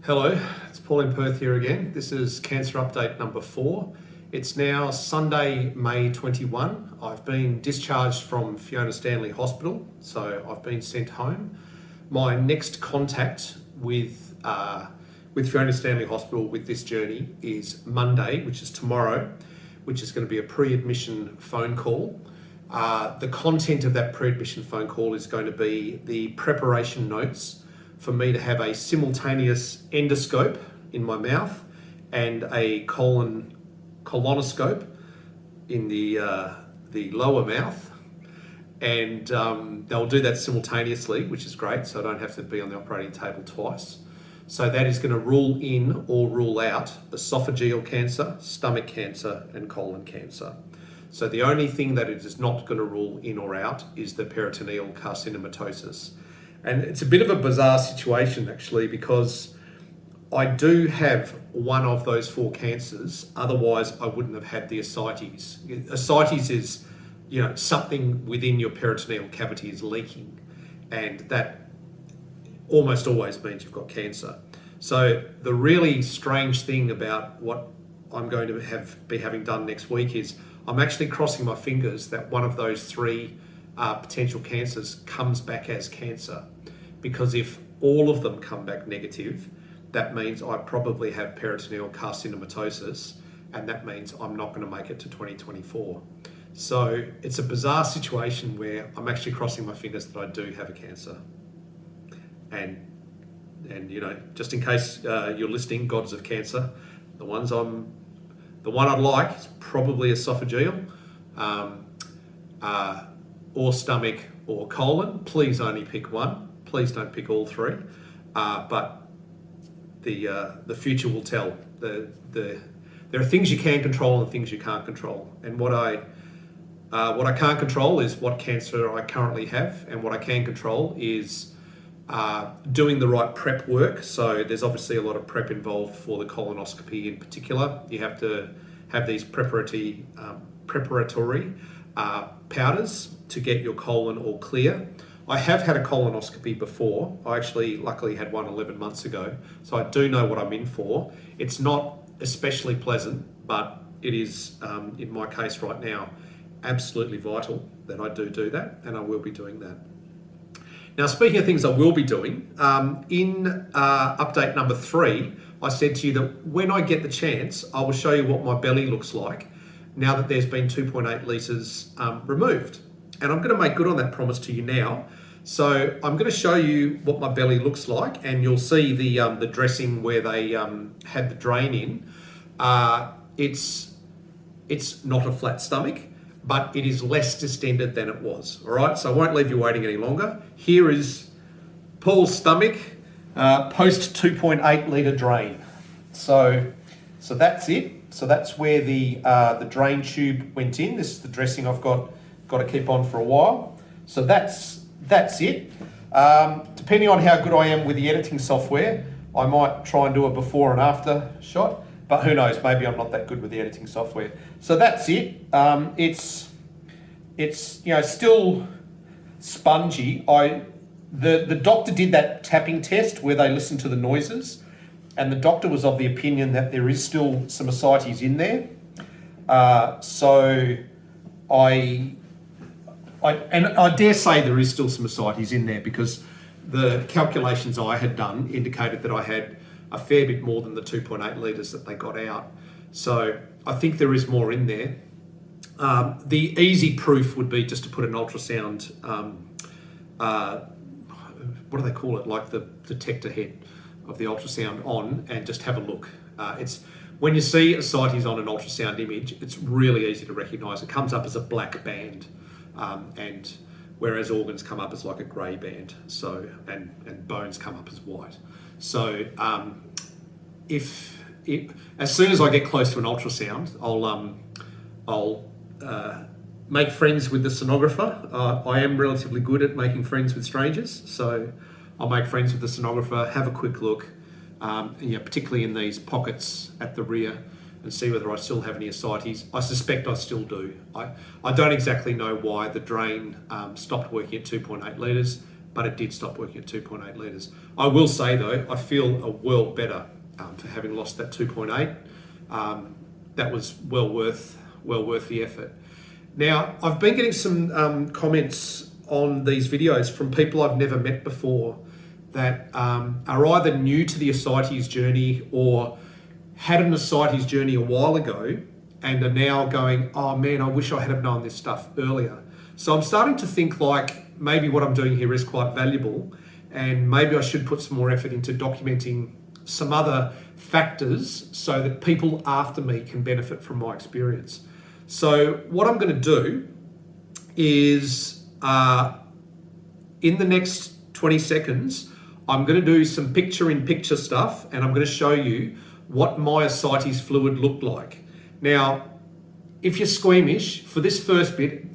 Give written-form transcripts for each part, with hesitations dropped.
Hello, it's Paul in Perth here again. This is cancer update number 4. It's now Sunday, May 21. I've been discharged from Fiona Stanley Hospital, so I've been sent home. My next contact with Fiona Stanley Hospital with this journey is Monday, which is tomorrow, which is going to be a pre-admission phone call. The content of that pre-admission phone call is going to be the preparation notes for me to have a simultaneous endoscope in my mouth and a colonoscope in the lower mouth, and they'll do that simultaneously, which is great, so I don't have to be on the operating table twice. So that is going to rule in or rule out esophageal cancer, stomach cancer, and colon cancer. So the only thing that it is not going to rule in or out is the peritoneal carcinomatosis. And it's a bit of a bizarre situation actually, because I do have one of those 4 cancers, otherwise I wouldn't have had the ascites. Ascites is, something within your peritoneal cavity is leaking, and that almost always means you've got cancer. So the really strange thing about what I'm going to be having done next week is I'm actually crossing my fingers that one of those 3 potential cancers comes back as cancer, because if all of them come back negative, that means I probably have peritoneal carcinomatosis, and that means I'm not going to make it to 2024. So it's a bizarre situation where I'm actually crossing my fingers that I do have a cancer. And just in case you're listening, gods of cancer, the one I'd like is probably esophageal, or stomach or colon. Please only pick one. Please don't pick all 3. But the future will tell. There are things you can control and things you can't control. And what I can't control is what cancer I currently have, and what I can control is doing the right prep work. So there's obviously a lot of prep involved for the colonoscopy in particular. You have to have these preparatory powders to get your colon all clear. I have had a colonoscopy before. I actually luckily had one 11 months ago, so I do know what I'm in for. It's not especially pleasant, but it is, in my case right now, absolutely vital that I do that, and I will be doing that. Now, speaking of things I will be doing, in update number 3, I said to you that when I get the chance, I will show you what my belly looks like now that there's been 2.8 litres removed. And I'm going to make good on that promise to you now. So I'm going to show you what my belly looks like, and you'll see the dressing where they had the drain in. It's not a flat stomach, but it is less distended than it was. All right, so I won't leave you waiting any longer. Here is Paul's stomach post 2.8 litre drain. So that's it. So that's where the drain tube went in. This is the dressing I've got to keep on for a while. So that's it. Depending on how good I am with the editing software, I might try and do a before and after shot, but who knows, maybe I'm not that good with the editing software. So that's it. It's still spongy. The doctor did that tapping test where they listened to the noises, and the doctor was of the opinion that there is still some ascites in there. So I dare say there is still some ascites in there, because the calculations I had done indicated that I had a fair bit more than the 2.8 litres that they got out. So I think there is more in there. The easy proof would be just to put an ultrasound, what do they call it? Like the detector head of the ultrasound on, and just have a look. It's when you see ascites on an ultrasound image, it's really easy to recognise. It comes up as a black band, and whereas organs come up as like a grey band. So and bones come up as white. So as soon as I get close to an ultrasound, I'll make friends with the sonographer. I am relatively good at making friends with strangers, so I'll make friends with the sonographer, have a quick look, particularly in these pockets at the rear, and see whether I still have any ascites. I suspect I still do. I don't exactly know why the drain stopped working at 2.8 litres, but it did stop working at 2.8 litres. I will say though, I feel a world better for having lost that 2.8. That was well worth the effort. Now, I've been getting some comments on these videos from people I've never met before that are either new to the ascites journey or had an ascites journey a while ago and are now going, oh man, I wish I had have known this stuff earlier. So I'm starting to think like maybe what I'm doing here is quite valuable, and maybe I should put some more effort into documenting some other factors so that people after me can benefit from my experience. So what I'm going to do is in the next 20 seconds, I'm going to do some picture-in-picture stuff, and I'm going to show you what my ascites fluid looked like. Now, if you're squeamish, for this first bit,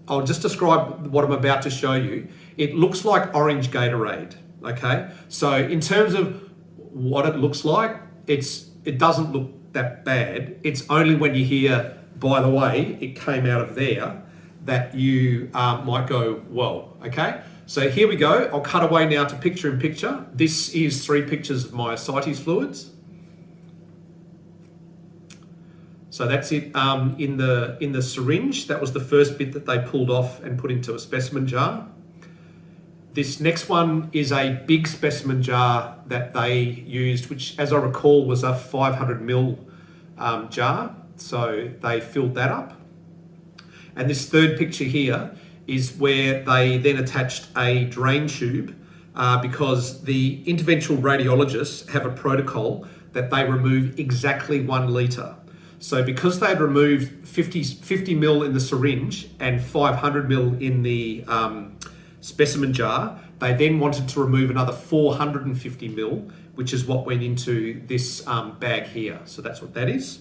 I'll just describe what I'm about to show you. It looks like orange Gatorade, okay? So in terms of what it looks like, it doesn't look that bad. It's only when you hear, by the way, it came out of there, that you might go, whoa, okay? So here we go. I'll cut away now to picture in picture. This is 3 pictures of my ascites fluids. So that's it in the syringe. That was the first bit that they pulled off and put into a specimen jar. This next one is a big specimen jar that they used, which, as I recall, was a 500 ml jar. So they filled that up. And this third picture here is where they then attached a drain tube because the interventional radiologists have a protocol that they remove exactly 1 litre. So because they had removed 50 ml in the syringe and 500 ml in the specimen jar, they then wanted to remove another 450 ml, which is what went into this bag here. So that's what that is.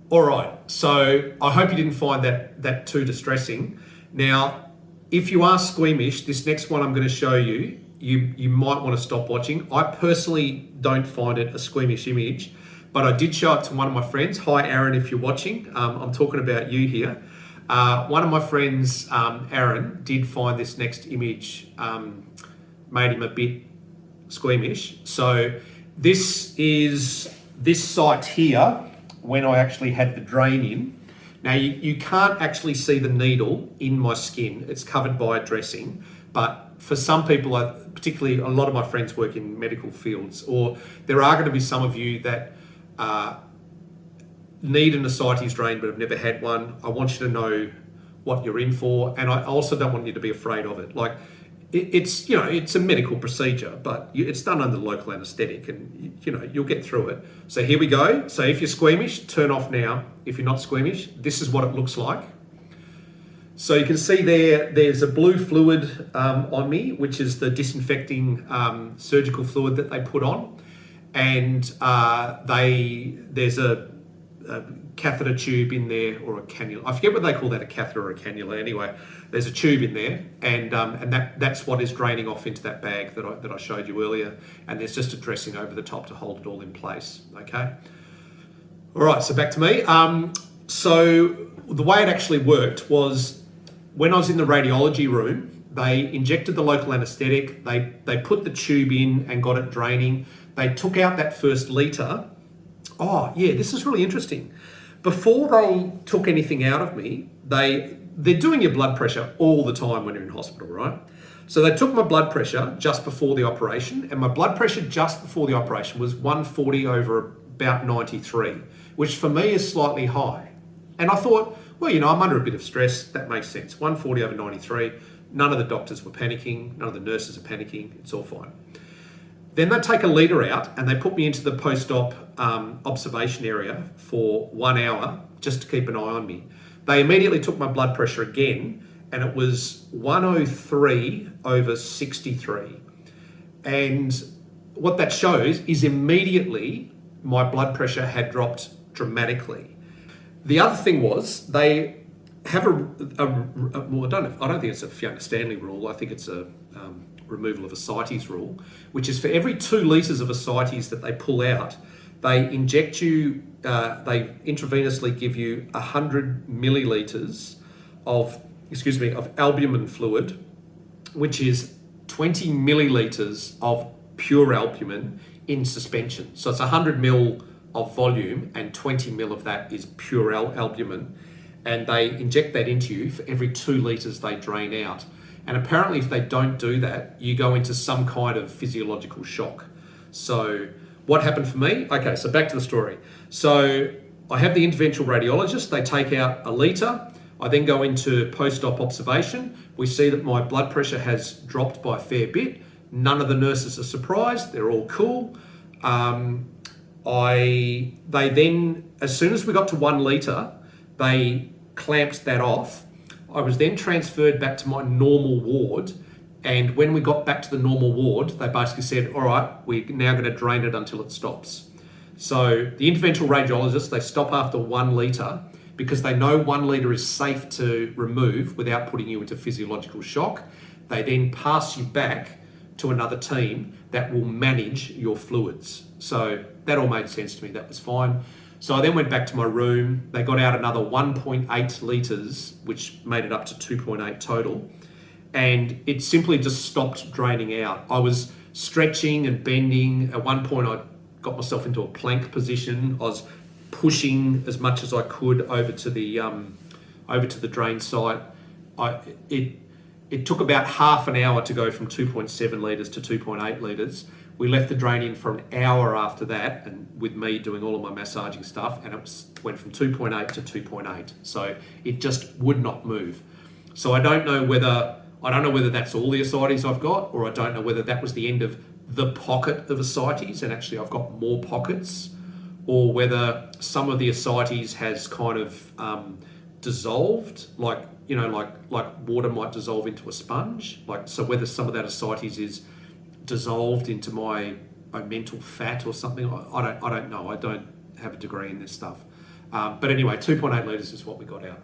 All right, so I hope you didn't find that too distressing. Now, if you are squeamish, this next one I'm going to show you, you might want to stop watching. I personally don't find it a squeamish image, but I did show it to one of my friends. Hi, Aaron, if you're watching. I'm talking about you here. One of my friends, Aaron, did find this next image made him a bit squeamish. So this is this site here when I actually had the drain in. Now you can't actually see the needle in my skin. It's covered by a dressing, but for some people, particularly a lot of my friends work in medical fields, or there are going to be some of you that need an ascites drain but have never had one. I want you to know what you're in for, and I also don't want you to be afraid of it. Like it's a medical procedure, but it's done under local anaesthetic, and you'll get through it. So here we go. So if you're squeamish, turn off now. If you're not squeamish, this is what it looks like. So you can see there's a blue fluid on me, which is the disinfecting surgical fluid that they put on, and there's a catheter tube in there, or a cannula. I forget what they call that, a catheter or a cannula. Anyway, there's a tube in there, and that's what is draining off into that bag that I showed you earlier. And there's just a dressing over the top to hold it all in place. Okay. All right. So back to me. So the way it actually worked was when I was in the radiology room, they injected the local anaesthetic. They put the tube in and got it draining. They took out that first litre. Oh yeah, this is really interesting. Before they took anything out of me, they're doing your blood pressure all the time when you're in hospital, right? So they took my blood pressure just before the operation, and my blood pressure just before the operation was 140 over about 93, which for me is slightly high. And I thought, well, I'm under a bit of stress. That makes sense. 140 over 93. None of the doctors were panicking. None of the nurses are panicking. It's all fine. Then they take a litre out and they put me into the post-op observation area for 1 hour just to keep an eye on me. They immediately took my blood pressure again, and it was 103 over 63. And what that shows is immediately my blood pressure had dropped dramatically. The other thing was they have well, I don't think it's a Fiona Stanley rule. I think it's a removal of ascites rule, which is for every 2 litres of ascites that they pull out, they inject you, they intravenously give you 100 millilitres of albumin fluid which is 20 millilitres of pure albumin in suspension. So it's 100 ml of volume and 20 ml of that is pure albumin. And they inject that into you for every 2 litres they drain out. And apparently if they don't do that, you go into some kind of physiological shock. So what happened for me? Okay, so back to the story. So I have the interventional radiologist, they take out a litre. I then go into post-op observation. We see that my blood pressure has dropped by a fair bit. None of the nurses are surprised, they're all cool. They then, as soon as we got to 1 litre, they clamped that off. I was then transferred back to my normal ward, and when we got back to the normal ward, they basically said, all right, we're now going to drain it until it stops. So the interventional radiologists, they stop after 1 litre because they know 1 litre is safe to remove without putting you into physiological shock. They then pass you back to another team that will manage your fluids. So that all made sense to me, that was fine. So I then went back to my room. They got out another 1.8 litres, which made it up to 2.8 total. And it simply just stopped draining out. I was stretching and bending. At one point, I got myself into a plank position. I was pushing as much as I could over to the drain site. It took about half an hour to go from 2.7 litres to 2.8 litres. We left the drain in for an hour after that, and with me doing all of my massaging stuff, and it went from 2.8 to 2.8. So it just would not move. So I don't know whether that's all the ascites I've got, or I don't know whether that was the end of the pocket of ascites, and actually I've got more pockets, or whether some of the ascites has kind of dissolved, like water might dissolve into a sponge. So whether some of that ascites is dissolved into my mental fat or something, I don't know. I don't have a degree in this stuff. But anyway, 2.8 litres is what we got out.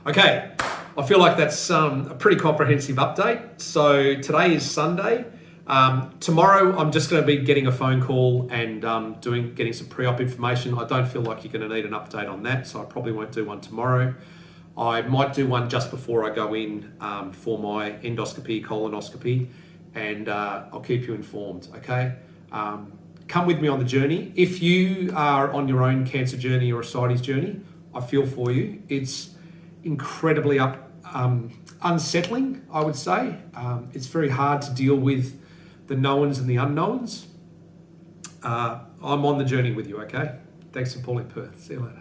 Okay, I feel like that's a pretty comprehensive update. So today is Sunday. Tomorrow I'm just going to be getting a phone call and getting some pre-op information. I don't feel like you're going to need an update on that, so I probably won't do one tomorrow. I might do one just before I go in for my endoscopy, colonoscopy, and I'll keep you informed, okay? Come with me on the journey. If you are on your own cancer journey or ascites journey, I feel for you. It's incredibly unsettling, I would say. It's very hard to deal with the knowns and the unknowns. I'm on the journey with you, okay? Thanks for calling Perth. See you later.